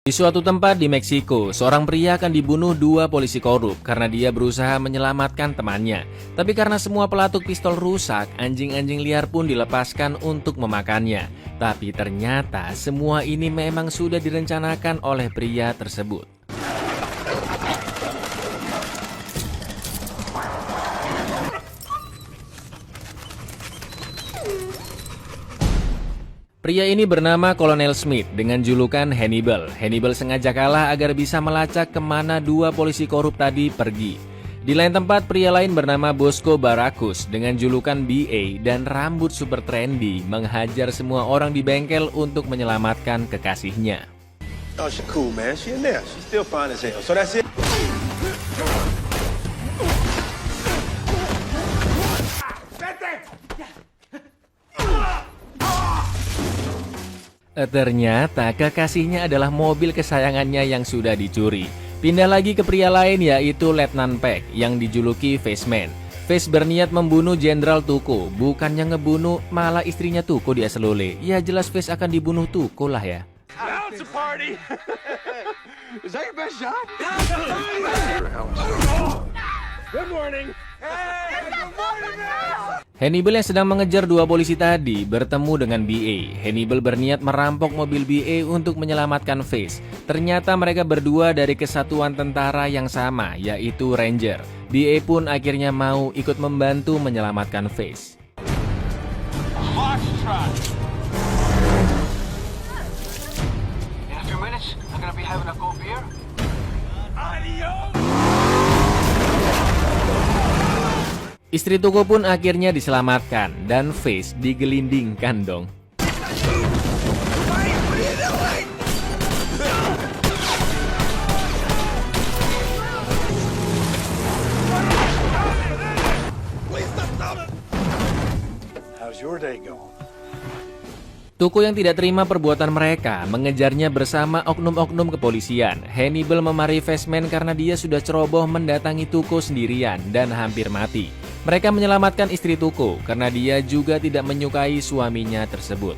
Di suatu tempat di Meksiko, seorang pria akan dibunuh dua polisi korup karena dia berusaha menyelamatkan temannya. Tapi karena semua pelatuk pistol rusak, anjing-anjing liar pun dilepaskan untuk memakannya. Tapi ternyata semua ini memang sudah direncanakan oleh pria tersebut. Pria ini bernama Kolonel Smith dengan julukan Hannibal. Hannibal sengaja kalah agar bisa melacak kemana dua polisi korup tadi pergi. Di lain tempat, pria lain bernama Bosco Baracus dengan julukan BA dan rambut super trendy menghajar semua orang di bengkel untuk menyelamatkan kekasihnya. Oh, she cool, man. She in there. She's still fine as hell. So that's it. Ternyata kekasihnya adalah mobil kesayangannya yang sudah dicuri. Pindah lagi ke pria lain yaitu Letnan Peck yang dijuluki Faceman. Face berniat membunuh Jenderal Tuco, bukannya ngebunuh malah istrinya Tuco dia selule. Ya jelas Face akan dibunuh Tuco lah ya. Now it's a party. Is that your best shot? Good morning. Hey, good morning, man. Hannibal yang sedang mengejar dua polisi tadi bertemu dengan BA. Hannibal berniat merampok mobil BA untuk menyelamatkan Face. Ternyata mereka berdua dari kesatuan tentara yang sama, yaitu Ranger. BA pun akhirnya mau ikut membantu menyelamatkan Face. Istri Tuco pun akhirnya diselamatkan dan Face digelindingkan dong. How's your day going? Tuco yang tidak terima perbuatan mereka mengejarnya bersama oknum-oknum kepolisian. Hannibal memarahi Faceman karena dia sudah ceroboh mendatangi Tuco sendirian dan hampir mati. Mereka menyelamatkan istri Tuco karena dia juga tidak menyukai suaminya tersebut.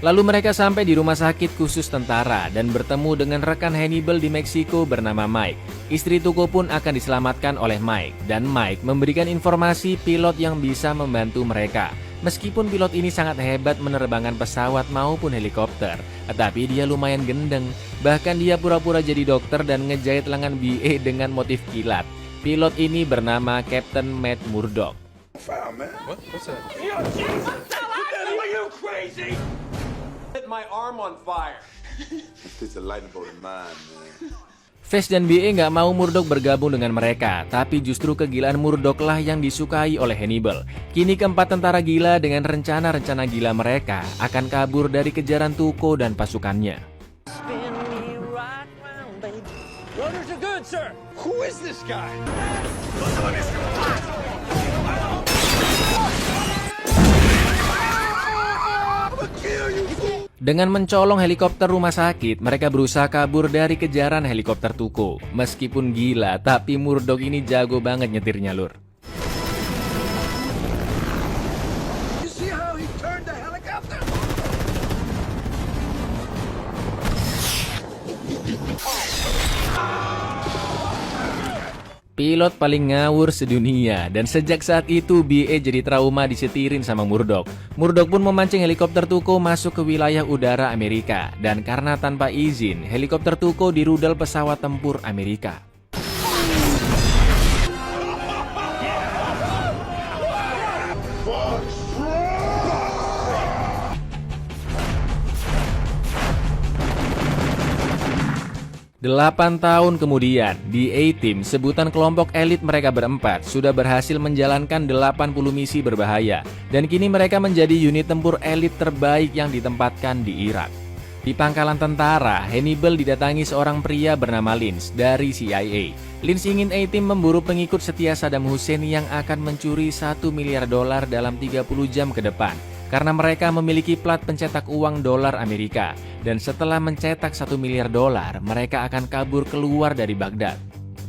Lalu mereka sampai di rumah sakit khusus tentara dan bertemu dengan rekan Hannibal di Meksiko bernama Mike. Istri Tuco pun akan diselamatkan oleh Mike dan Mike memberikan informasi pilot yang bisa membantu mereka. Meskipun pilot ini sangat hebat menerbangkan pesawat maupun helikopter, tetapi dia lumayan gendeng. Bahkan dia pura-pura jadi dokter dan ngejahit lengan BA dengan motif kilat. Pilot ini bernama Captain Matt Murdock. Foul, man. What's that? Are you crazy? Lit my arm on fire. It's a lightning bolt in mine, man. Face dan BA nggak mau Murdock bergabung dengan mereka, tapi justru kegilaan Murdock lah yang disukai oleh Hannibal. Kini keempat tentara gila dengan rencana-rencana gila mereka akan kabur dari kejaran Tuco dan pasukannya. Runners are good, sir. Who is this guy? Dengan mencolong helikopter rumah sakit, mereka berusaha kabur dari kejaran helikopter Tuco. Meskipun gila, tapi Murdock ini jago banget nyetirnya, lur. You see how he turned the helicopter? Pilot paling ngawur sedunia, dan sejak saat itu BA jadi trauma disetirin sama Murdock. Murdock pun memancing helikopter Tuco masuk ke wilayah udara Amerika, dan karena tanpa izin, helikopter Tuco dirudal pesawat tempur Amerika. Delapan tahun kemudian, di A-Team, sebutan kelompok elit mereka berempat, sudah berhasil menjalankan 80 misi berbahaya. Dan kini mereka menjadi unit tempur elit terbaik yang ditempatkan di Irak. Di pangkalan tentara, Hannibal didatangi seorang pria bernama Lynch dari CIA. Lynch ingin A-Team memburu pengikut setia Saddam Hussein yang akan mencuri $1 miliar dalam 30 jam ke depan. Karena mereka memiliki plat pencetak uang dolar Amerika. Dan setelah mencetak $1 miliar, mereka akan kabur keluar dari Baghdad.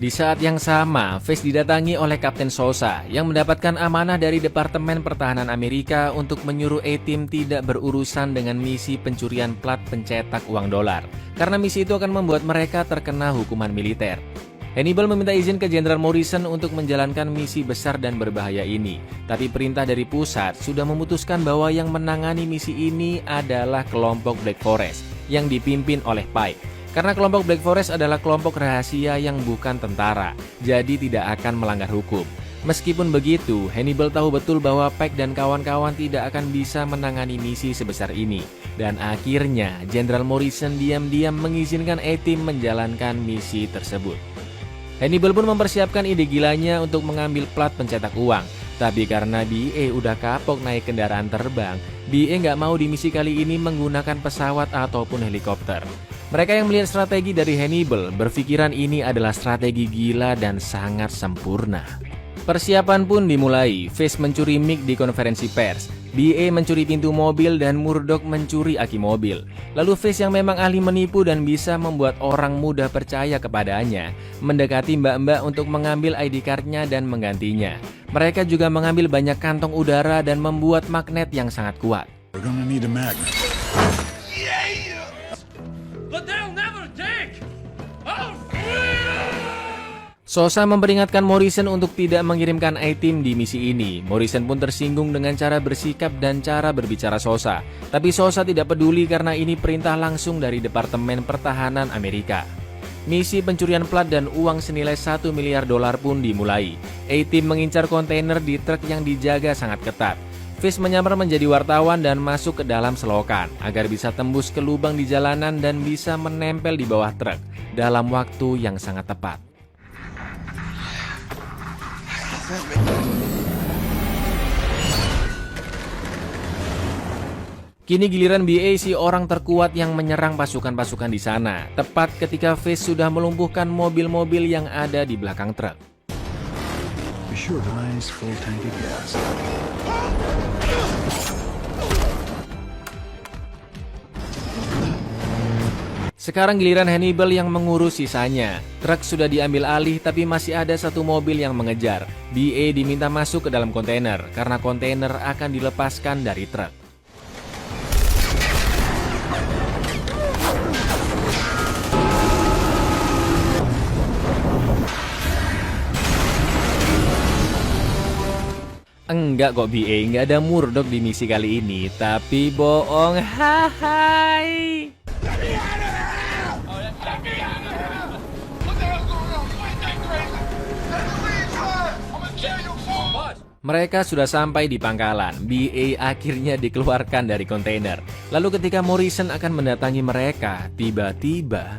Di saat yang sama, Face didatangi oleh Kapten Sosa yang mendapatkan amanah dari Departemen Pertahanan Amerika untuk menyuruh A-Team tidak berurusan dengan misi pencurian plat pencetak uang dolar, karena misi itu akan membuat mereka terkena hukuman militer. Hannibal meminta izin ke Jenderal Morrison untuk menjalankan misi besar dan berbahaya ini, tapi perintah dari pusat sudah memutuskan bahwa yang menangani misi ini adalah kelompok Black Forest yang dipimpin oleh Pike. Karena kelompok Black Forest adalah kelompok rahasia yang bukan tentara, jadi tidak akan melanggar hukum. Meskipun begitu, Hannibal tahu betul bahwa Pike dan kawan-kawan tidak akan bisa menangani misi sebesar ini. Dan akhirnya, Jenderal Morrison diam-diam mengizinkan A-Team menjalankan misi tersebut. Hannibal pun mempersiapkan ide gilanya untuk mengambil plat pencetak uang. Tapi karena BA udah kapok naik kendaraan terbang, BA nggak mau di misi kali ini menggunakan pesawat ataupun helikopter. Mereka yang melihat strategi dari Hannibal berpikiran ini adalah strategi gila dan sangat sempurna. Persiapan pun dimulai. Face mencuri mic di konferensi pers, BA mencuri pintu mobil, dan Murdoch mencuri aki mobil. Lalu Face yang memang ahli menipu dan bisa membuat orang mudah percaya kepadanya, mendekati mbak-mbak untuk mengambil ID card-nya dan menggantinya. Mereka juga mengambil banyak kantong udara dan membuat magnet yang sangat kuat. We're gonna need a magnet. Sosa memperingatkan Morrison untuk tidak mengirimkan A-Team di misi ini. Morrison pun tersinggung dengan cara bersikap dan cara berbicara Sosa. Tapi Sosa tidak peduli karena ini perintah langsung dari Departemen Pertahanan Amerika. Misi pencurian plat dan uang senilai $1 miliar pun dimulai. A-Team mengincar kontainer di truk yang dijaga sangat ketat. Fish menyamar menjadi wartawan dan masuk ke dalam selokan agar bisa tembus ke lubang di jalanan dan bisa menempel di bawah truk dalam waktu yang sangat tepat. Kini giliran BA, si orang terkuat yang menyerang pasukan-pasukan di sana, tepat ketika Face sudah melumpuhkan mobil-mobil yang ada di belakang truk. Be sure to nice full tank of gas. Sekarang giliran Hannibal yang mengurus sisanya. Truk sudah diambil alih tapi masih ada satu mobil yang mengejar. BA diminta masuk ke dalam kontainer karena kontainer akan dilepaskan dari truk. Enggak kok BA, nggak ada Murdoch di misi kali ini, tapi bohong, hai. Mereka sudah sampai di pangkalan. BA akhirnya dikeluarkan dari kontainer. Lalu ketika Morrison akan mendatangi mereka, tiba-tiba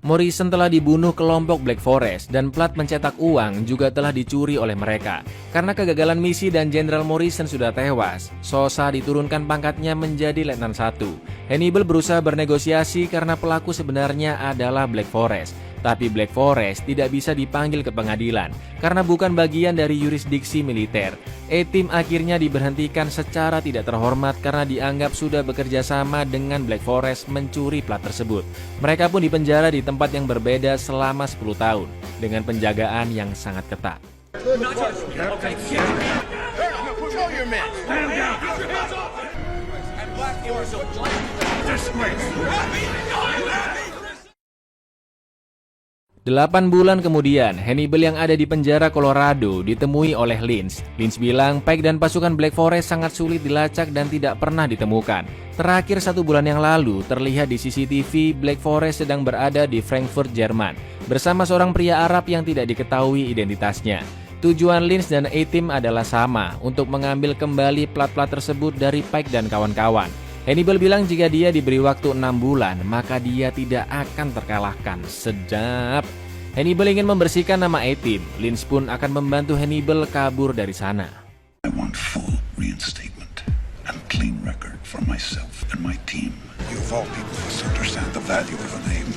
Morrison telah dibunuh kelompok Black Forest dan plat mencetak uang juga telah dicuri oleh mereka. Karena kegagalan misi dan Jenderal Morrison sudah tewas, Sosa diturunkan pangkatnya menjadi Letnan 1. Hannibal berusaha bernegosiasi karena pelaku sebenarnya adalah Black Forest. Tapi Black Forest tidak bisa dipanggil ke pengadilan karena bukan bagian dari yurisdiksi militer. A-Team akhirnya diberhentikan secara tidak terhormat karena dianggap sudah bekerja sama dengan Black Forest mencuri plat tersebut. Mereka pun dipenjara di tempat yang berbeda selama 10 tahun dengan penjagaan yang sangat ketat. Delapan bulan kemudian, Hannibal yang ada di penjara Colorado ditemui oleh Lynch. Lynch bilang Pike dan pasukan Black Forest sangat sulit dilacak dan tidak pernah ditemukan. Terakhir 1 bulan yang lalu, terlihat di CCTV Black Forest sedang berada di Frankfurt, Jerman, bersama seorang pria Arab yang tidak diketahui identitasnya. Tujuan Lynch dan A-Team adalah sama, untuk mengambil kembali plat-plat tersebut dari Pike dan kawan-kawan. Hannibal bilang jika dia diberi waktu 6 bulan, maka dia tidak akan terkalahkan. Sedap. Hannibal ingin membersihkan nama A-Team. Lynch pun akan membantu Hannibal kabur dari sana. I want full reinstatement and clean record for myself and my team. You of all people must understand the value of a name.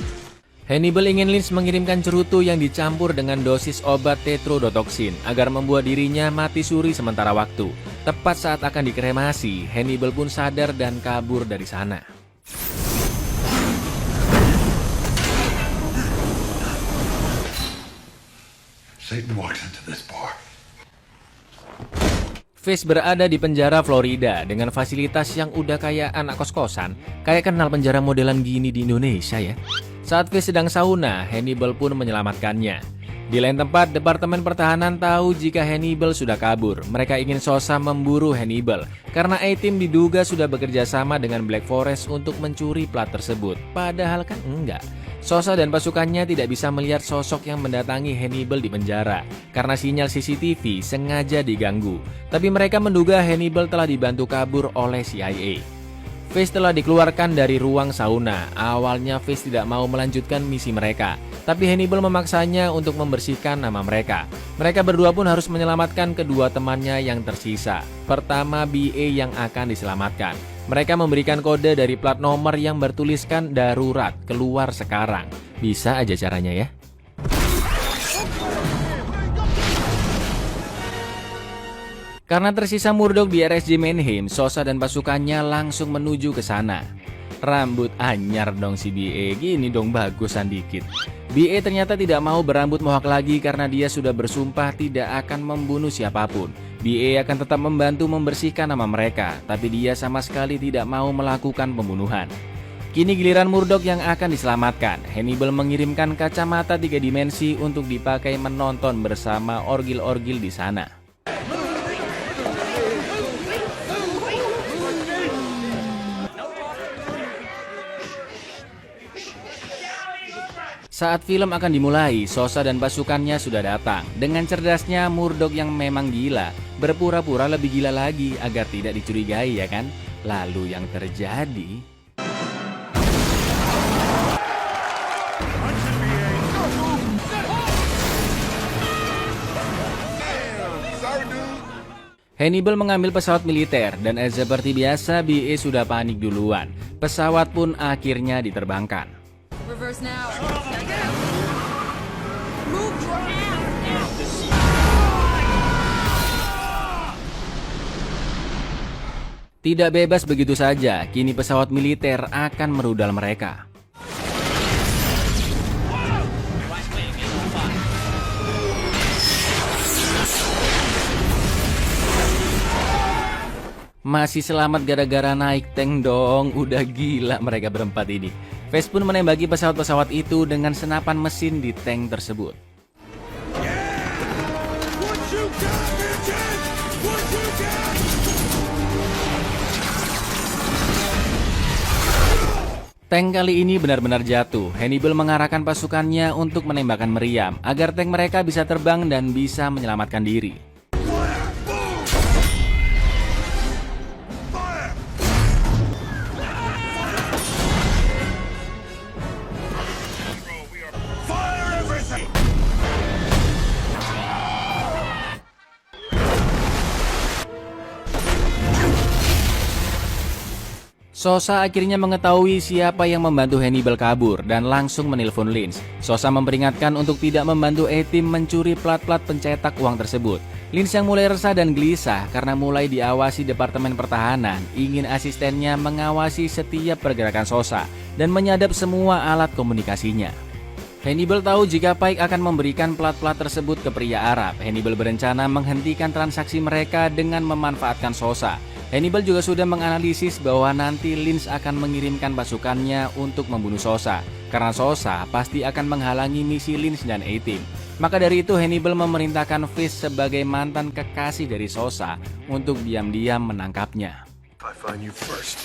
Hannibal ingin Lynch mengirimkan cerutu yang dicampur dengan dosis obat tetrodotoxin agar membuat dirinya mati suri sementara waktu. Tepat saat akan dikremasi, Hannibal pun sadar dan kabur dari sana. Satan walks into this bar. Fish berada di penjara Florida dengan fasilitas yang udah kayak anak kos-kosan. Kayak kenal penjara modelan gini di Indonesia ya. Saat Fish sedang sauna, Hannibal pun menyelamatkannya. Di lain tempat, Departemen Pertahanan tahu jika Hannibal sudah kabur. Mereka ingin Sosa memburu Hannibal karena A-Team diduga sudah bekerja sama dengan Black Forest untuk mencuri plat tersebut. Padahal kan enggak. Sosa dan pasukannya tidak bisa melihat sosok yang mendatangi Hannibal di penjara karena sinyal CCTV sengaja diganggu. Tapi mereka menduga Hannibal telah dibantu kabur oleh CIA. Fish telah dikeluarkan dari ruang sauna. Awalnya Fish tidak mau melanjutkan misi mereka, tapi Hannibal memaksanya untuk membersihkan nama mereka. Mereka berdua pun harus menyelamatkan kedua temannya yang tersisa. Pertama, BA yang akan diselamatkan. Mereka memberikan kode dari plat nomor yang bertuliskan darurat, keluar sekarang. Bisa aja caranya ya. Karena tersisa Murdoch di RSJ Mannheim, Sosa dan pasukannya langsung menuju ke sana. Rambut anyar dong si BA, gini dong bagusan dikit. BA ternyata tidak mau berambut mohak lagi karena dia sudah bersumpah tidak akan membunuh siapapun. BA akan tetap membantu membersihkan nama mereka, tapi dia sama sekali tidak mau melakukan pembunuhan. Kini giliran Murdoch yang akan diselamatkan. Hannibal mengirimkan kacamata 3 dimensi untuk dipakai menonton bersama orgil-orgil di sana. Saat film akan dimulai, Sosa dan pasukannya sudah datang. Dengan cerdasnya, Murdoch yang memang gila, berpura-pura lebih gila lagi agar tidak dicurigai ya kan? Lalu yang terjadi... Hannibal mengambil pesawat militer dan seperti biasa BA sudah panik duluan. Pesawat pun akhirnya diterbangkan. Reverse now. Move now. Tidak bebas begitu saja, kini pesawat militer akan merudal mereka. Masih selamat gara-gara naik tank dong, udah gila mereka berempat ini. Fish pun menembaki pesawat-pesawat itu dengan senapan mesin di tank tersebut. Tank kali ini benar-benar jatuh. Hannibal mengarahkan pasukannya untuk menembakkan meriam agar tank mereka bisa terbang dan bisa menyelamatkan diri. Sosa akhirnya mengetahui siapa yang membantu Hannibal kabur dan langsung menelpon Lynch. Sosa memperingatkan untuk tidak membantu A-Team mencuri plat-plat pencetak uang tersebut. Lynch yang mulai resah dan gelisah karena mulai diawasi Departemen Pertahanan, ingin asistennya mengawasi setiap pergerakan Sosa dan menyadap semua alat komunikasinya. Hannibal tahu jika Pike akan memberikan plat-plat tersebut ke pria Arab. Hannibal berencana menghentikan transaksi mereka dengan memanfaatkan Sosa. Hannibal juga sudah menganalisis bahwa nanti Lynch akan mengirimkan pasukannya untuk membunuh Sosa, karena Sosa pasti akan menghalangi misi Lynch dan A-Team. Maka dari itu Hannibal memerintahkan Fish sebagai mantan kekasih dari Sosa untuk diam-diam menangkapnya. I find you first.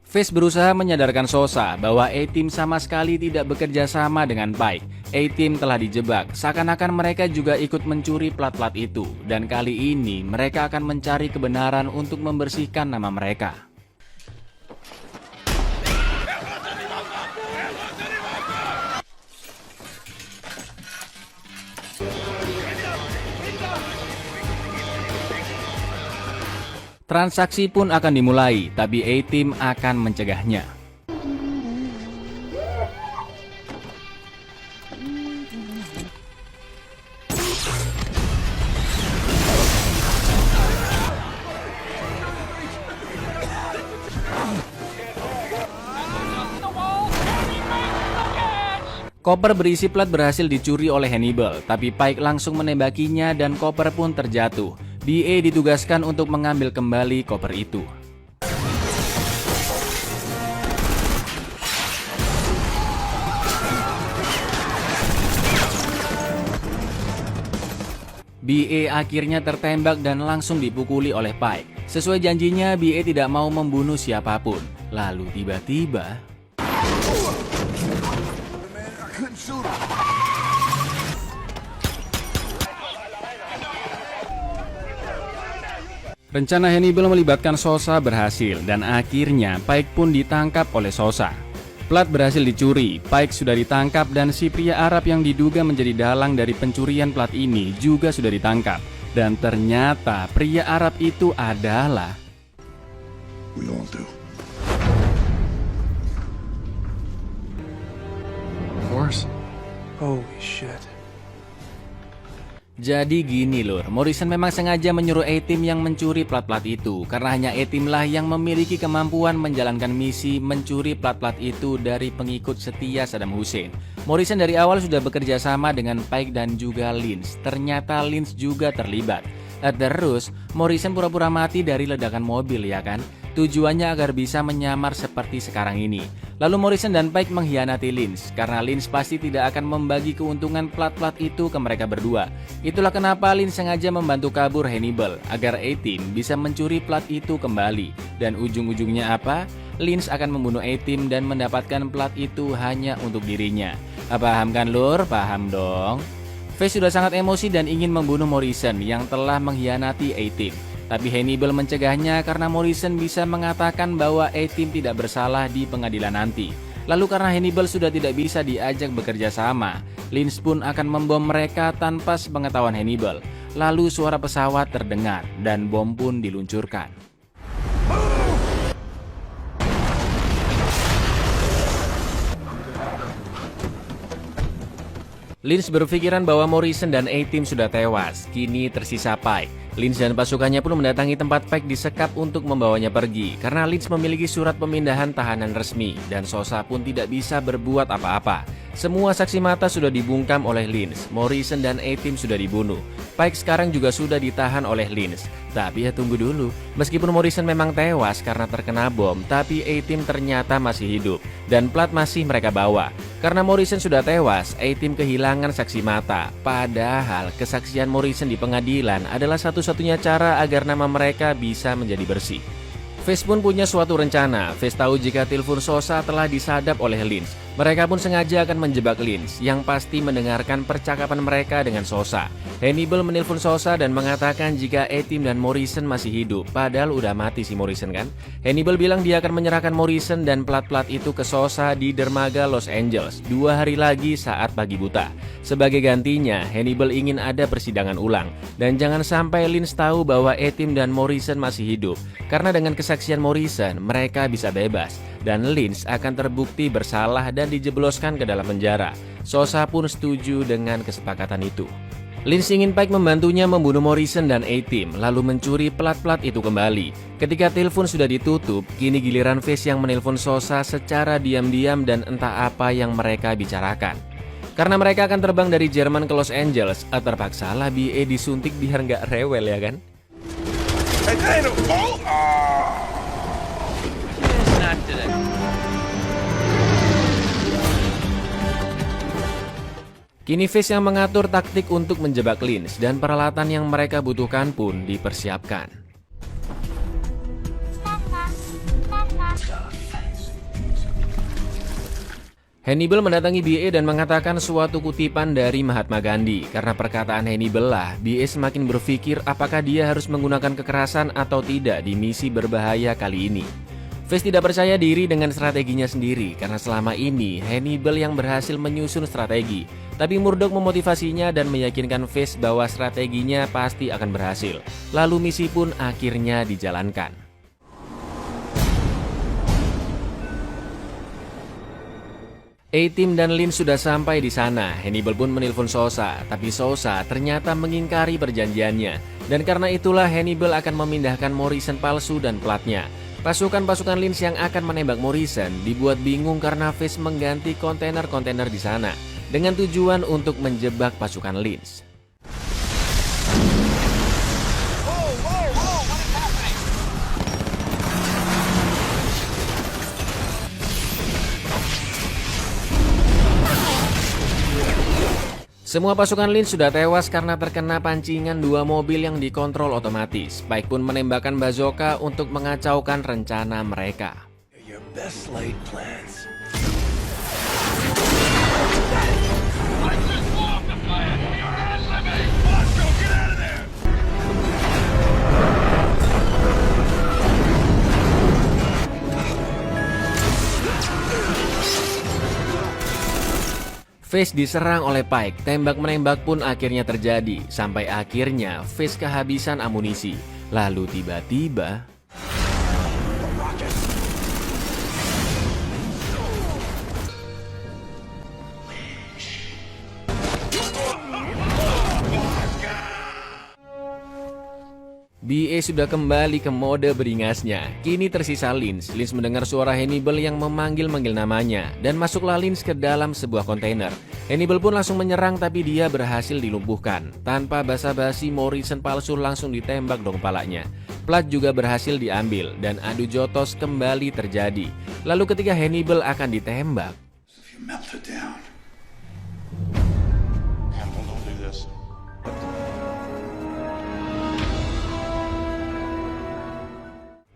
Fish berusaha menyadarkan Sosa bahwa A-Team sama sekali tidak bekerja sama dengan Pike. A-Team telah dijebak, seakan-akan mereka juga ikut mencuri plat-plat itu. Dan kali ini mereka akan mencari kebenaran untuk membersihkan nama mereka. Transaksi pun akan dimulai, tapi A-Team akan mencegahnya. Koper berisi plat berhasil dicuri oleh Hannibal, tapi Pike langsung menembakinya dan koper pun terjatuh. BA ditugaskan untuk mengambil kembali koper itu. BA akhirnya tertembak dan langsung dipukuli oleh Pike. Sesuai janjinya, BA tidak mau membunuh siapapun. Lalu tiba-tiba... Rencana Hannibal melibatkan Sosa berhasil dan akhirnya Pike pun ditangkap oleh Sosa. Plat berhasil dicuri, Pike sudah ditangkap dan si pria Arab yang diduga menjadi dalang dari pencurian plat ini juga sudah ditangkap. Dan ternyata pria Arab itu adalah... We all do. Horse? Holy shit. Jadi gini lur, Morrison memang sengaja menyuruh A-Team yang mencuri plat-plat itu karena hanya A-Team lah yang memiliki kemampuan menjalankan misi mencuri plat-plat itu dari pengikut setia Saddam Hussein. Morrison dari awal sudah bekerja sama dengan Pike dan juga Lynch. Ternyata Lynch juga terlibat. Terus Morrison pura-pura mati dari ledakan mobil ya kan? Tujuannya agar bisa menyamar seperti sekarang ini. Lalu Morrison dan Pike mengkhianati Lynch karena Lynch pasti tidak akan membagi keuntungan plat-plat itu ke mereka berdua. Itulah kenapa Lynch sengaja membantu kabur Hannibal agar A-Team bisa mencuri plat itu kembali. Dan ujung-ujungnya apa? Lynch akan membunuh A-Team dan mendapatkan plat itu hanya untuk dirinya. Paham kan lur? Paham dong. Face sudah sangat emosi dan ingin membunuh Morrison yang telah mengkhianati A-Team. Tapi Hannibal mencegahnya karena Morrison bisa mengatakan bahwa A-Team tidak bersalah di pengadilan nanti. Lalu karena Hannibal sudah tidak bisa diajak bekerja sama, Lynch pun akan membom mereka tanpa sepengetahuan Hannibal. Lalu suara pesawat terdengar dan bom pun diluncurkan. Lynch berpikiran bahwa Morrison dan A-Team sudah tewas, kini tersisa Pike. Lynch dan pasukannya pun mendatangi tempat Pike disekap untuk membawanya pergi, karena Lynch memiliki surat pemindahan tahanan resmi, dan Sosa pun tidak bisa berbuat apa-apa. Semua saksi mata sudah dibungkam oleh Lynch, Morrison dan A-Team sudah dibunuh. Pike sekarang juga sudah ditahan oleh Lynch. Tapi ya tunggu dulu, meskipun Morrison memang tewas karena terkena bom, tapi A-Team ternyata masih hidup, dan plat masih mereka bawa. Karena Morrison sudah tewas, A-Team kehilangan saksi mata. Padahal kesaksian Morrison di pengadilan adalah satu-satunya cara agar nama mereka bisa menjadi bersih. Face pun punya suatu rencana. Face tahu jika telepon Sosa telah disadap oleh Lynch. Mereka pun sengaja akan menjebak Lynch, yang pasti mendengarkan percakapan mereka dengan Sosa. Hannibal menelpon Sosa dan mengatakan jika A-Team dan Morrison masih hidup, padahal udah mati si Morrison kan. Hannibal bilang dia akan menyerahkan Morrison dan plat-plat itu ke Sosa di dermaga Los Angeles 2 hari lagi saat pagi buta. Sebagai gantinya, Hannibal ingin ada persidangan ulang, dan jangan sampai Lynch tahu bahwa A-Team dan Morrison masih hidup, karena dengan kesaksian Morrison, mereka bisa bebas. Dan Lynch akan terbukti bersalah dan dijebloskan ke dalam penjara. Sosa pun setuju dengan kesepakatan itu. Lynch ingin Pike membantunya membunuh Morrison dan A-Team, lalu mencuri plat-plat itu kembali. Ketika telepon sudah ditutup, kini giliran Face yang menelpon Sosa secara diam-diam dan entah apa yang mereka bicarakan. Karena mereka akan terbang dari Jerman ke Los Angeles, terpaksalah BA disuntik biar nggak rewel ya kan? Kini Face yang mengatur taktik untuk menjebak Lynch dan peralatan yang mereka butuhkan pun dipersiapkan. Hannibal mendatangi BA dan mengatakan suatu kutipan dari Mahatma Gandhi. Karena perkataan Hannibal lah, BA semakin berpikir apakah dia harus menggunakan kekerasan atau tidak di misi berbahaya kali ini. Face tidak percaya diri dengan strateginya sendiri karena selama ini Hannibal yang berhasil menyusun strategi. Tapi Murdoch memotivasinya dan meyakinkan Face bahwa strateginya pasti akan berhasil. Lalu misi pun akhirnya dijalankan. A-Team dan Lynch sudah sampai di sana. Hannibal pun menelpon Sosa, tapi Sosa ternyata mengingkari perjanjiannya. Dan karena itulah Hannibal akan memindahkan Morrison palsu dan platnya. Pasukan-pasukan Lynch yang akan menembak Morrison dibuat bingung karena Face mengganti kontainer-kontainer di sana. dengan tujuan untuk menjebak pasukan Lynch. Semua pasukan Lynch sudah tewas karena terkena pancingan dua mobil yang dikontrol otomatis. Spike pun menembakkan bazooka untuk mengacaukan rencana mereka. Your best laid plans. Face diserang oleh Pike, tembak-menembak pun akhirnya terjadi, sampai akhirnya Face kehabisan amunisi. Lalu tiba-tiba... BA sudah kembali ke mode beringasnya. Kini tersisa Lynch. Lynch mendengar suara Hannibal yang memanggil-manggil namanya, dan masuklah Lynch ke dalam sebuah kontainer. Hannibal pun langsung menyerang, tapi dia berhasil dilumpuhkan. Tanpa basa-basi, Morrison palsu langsung ditembak dong kepalanya. Plat juga berhasil diambil, dan adu jotos kembali terjadi. Lalu ketika Hannibal akan ditembak, If you melt it down, Hannibal, don't do this.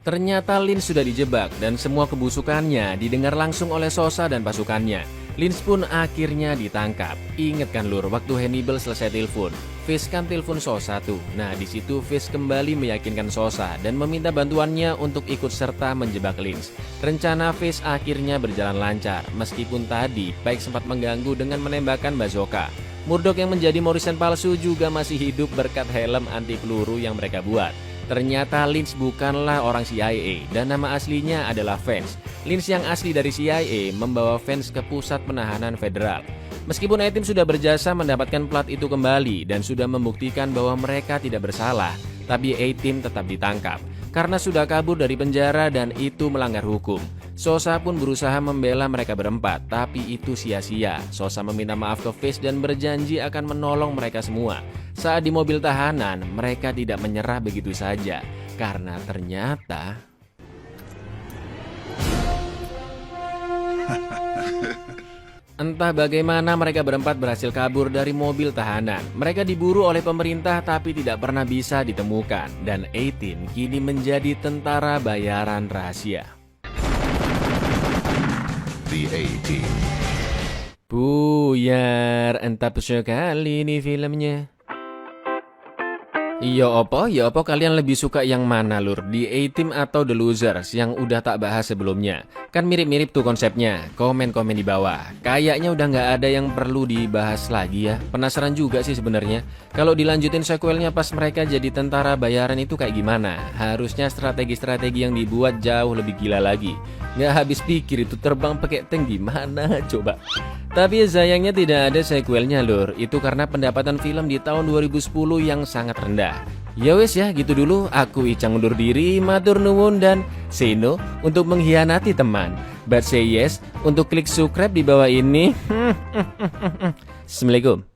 ternyata Lynch sudah dijebak dan semua kebusukannya didengar langsung oleh Sosa dan pasukannya. Lynch pun akhirnya ditangkap. Ingat kan Lur, waktu Hannibal selesai telepon, Fish kan telepon Sosa tuh. Nah di situ Fish kembali meyakinkan Sosa dan meminta bantuannya untuk ikut serta menjebak Lynch. Rencana Fish akhirnya berjalan lancar, meskipun tadi Pike sempat mengganggu dengan menembakkan bazooka. Murdoch yang menjadi Morrison palsu juga masih hidup berkat helm anti peluru yang mereka buat. Ternyata Lynch bukanlah orang CIA dan nama aslinya adalah Vance. Lynch yang asli dari CIA membawa Vance ke pusat penahanan federal. Meskipun A-Team sudah berjasa mendapatkan plat itu kembali dan sudah membuktikan bahwa mereka tidak bersalah, tapi A-Team tetap ditangkap karena sudah kabur dari penjara dan itu melanggar hukum. Sosa pun berusaha membela mereka berempat, tapi itu sia-sia. Sosa meminta maaf ke Fish dan berjanji akan menolong mereka semua. Saat di mobil tahanan, mereka tidak menyerah begitu saja, karena ternyata... Entah bagaimana mereka berempat berhasil kabur dari mobil tahanan. Mereka diburu oleh pemerintah tapi tidak pernah bisa ditemukan. Dan A-Team kini menjadi tentara bayaran rahasia. the A-Team. Buyar, entap sekali nih filmnya. Ya opo kalian lebih suka yang mana Lur? The A-Team atau The Losers yang udah tak bahas sebelumnya? Kan mirip-mirip tuh konsepnya. Komen-komen di bawah. Kayaknya udah nggak ada yang perlu dibahas lagi ya. Penasaran juga sih sebenarnya. Kalau dilanjutin sequelnya pas mereka jadi tentara bayaran itu kayak gimana? Harusnya strategi-strategi yang dibuat jauh lebih gila lagi. Nggak habis pikir itu terbang pakai tank gimana coba. Tapi sayangnya tidak ada sequelnya Lur. Itu karena pendapatan film di tahun 2010 yang sangat rendah. Ya wes ya, gitu dulu. Aku Icang undur diri, matur nuwun dan say no untuk mengkhianati teman. But say yes untuk klik subscribe di bawah ini. Assalamualaikum.